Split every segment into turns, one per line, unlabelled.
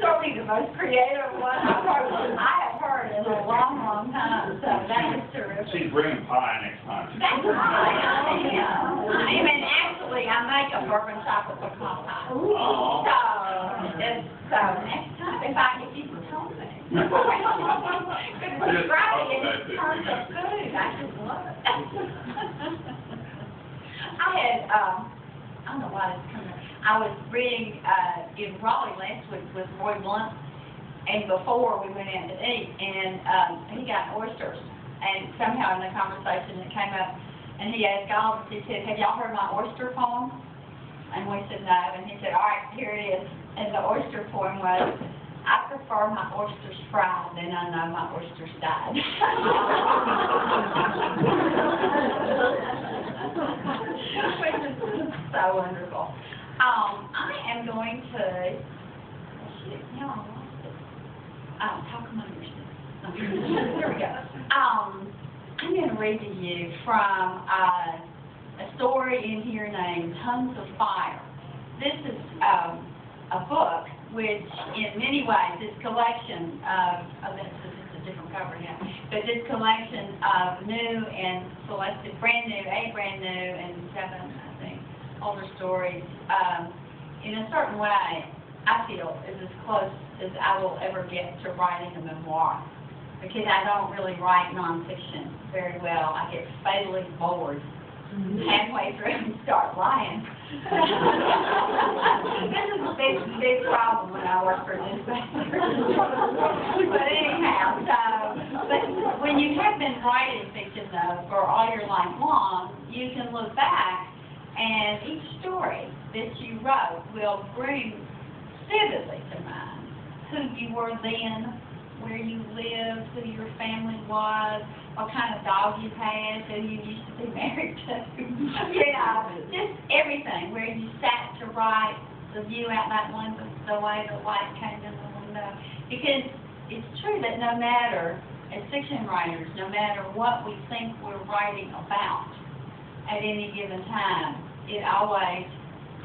Certainly the most creative one I have heard in a long, long time. So that was terrific.
She's bringing pie next time.
That's right. I mean, actually, I make a bourbon chocolate pecan pie.
Oh.
So next time, if you can tell me. Because Friday is terms of food, I just love it. I had, I don't know why this is coming up. I was reading in Raleigh last week with Roy Blunt, and before we went out to eat, and he got oysters. And somehow in the conversation it came up, and he asked all of us, he said, "Have y'all heard my oyster poem?" And we said no, and he said, "All right, here it is." And the oyster poem was, "I prefer my oysters fried, then I know my oysters died." Which is so wonderful. I am going to, now I lost it. Talk among yourselves. Here we go. I'm going to read to you from a story in here named Tongues of Fire. This is a book which in many ways is a collection of this is a different cover now, but this collection of new and selected, brand new and 7, I think, older stories, in a certain way, I feel is as close as I will ever get to writing a memoir. Because I don't really write nonfiction very well. I get fatally bored halfway through and start lying. This is a big problem when I work for newspapers. But anyhow, but when you have been writing fiction, though, for all your life long, you can look back, and each story that you wrote will bring vividly to mind who you were then, where you lived, who your family was, what kind of dog you had, who you used to be married to, just everything, where you sat to write, the view out that window, the way the light came in the window. Because it's true that no matter, as fiction writers, no matter what we think we're writing about at any given time, it always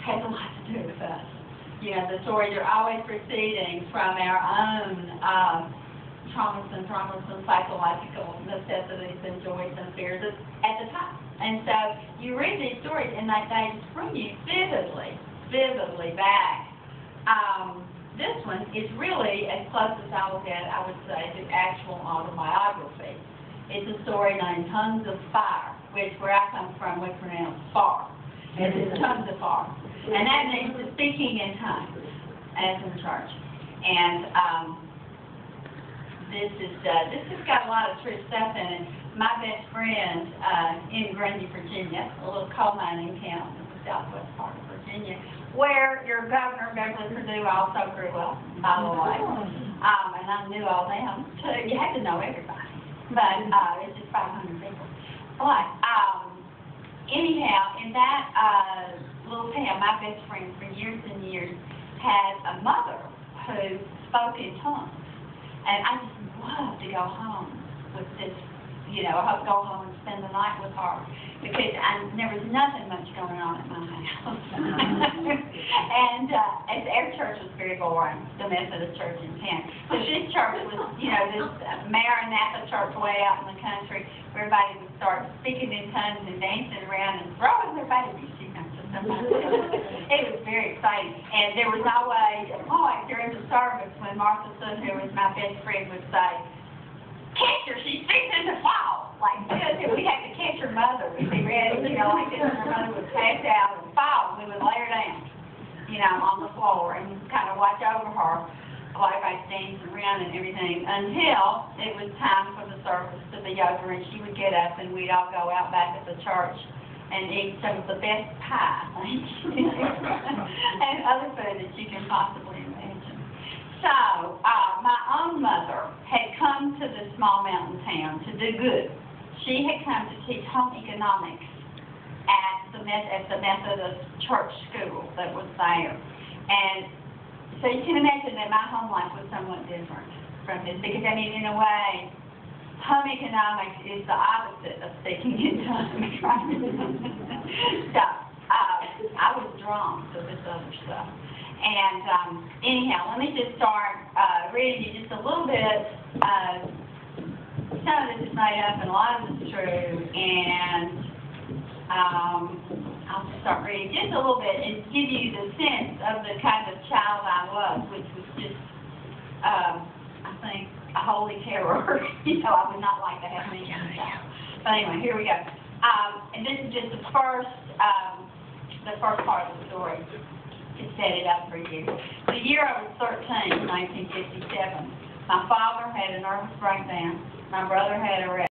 has a lot to do with us. You know, the stories are always proceeding from our own traumas and psychological necessities and joys and fears at the time. And so you read these stories and they just bring you vividly back. This one is really as close as I will get, I would say, to actual autobiography. It's a story named Tongues of Fire, which where I come from we pronounce far. It is Tongues of Fire. And that means speaking in tongues, as in church. And this has got a lot of true stuff in it. My best friend in Grundy, Virginia, a little coal mining town in the southwest part of Virginia, where your governor, Beverly Perdue, also grew up, by the way. And I knew all them, too. You had to know everybody. But it's just 500 people. But anyhow, in that little town, my best friend for years and years had a mother who spoke in tongues. And I just loved to go home with this, go home and spend the night with her. Because there was nothing much going on at my house. And as our church was very boring, the Methodist church in town. So this church was, this Maranatha church way out in the country, where everybody would start speaking in tongues and dancing around and throwing their babies, It was very exciting. And there was always a point during the service when Martha Soon, who was my best friend, would say, "Catch her, she's fixing to fall," like this. And we'd have to catch her mother. We'd be ready, like this, and her mother would pass out and fall, and we would lay her down, on the floor and kind of watch over her while everybody's dancing around and everything, until it was time for the service to be over, and she would get up, and we'd all go out back at the church and eat some of the best pie, and other food that you can possibly imagine. So, my own mother had come to this small mountain town to do good. She had come to teach home economics at the Methodist church school that was there. And so you can imagine that my home life was somewhat different from this, because, in a way, home economics is the opposite of speaking in tongues, right? So, I was drawn to this other stuff. And anyhow, let me just start reading you just a little bit. Some of this is made up and a lot of this is true. And I'll just start reading just a little bit and give you the sense of the kind of child I was, which was just, I think, a holy terror. You know, I would not like to have me as a child. But anyway, here we go. And this is just the first part of the story to set it up for you. The year I was 13, 1957, my father had a nervous breakdown. My brother had a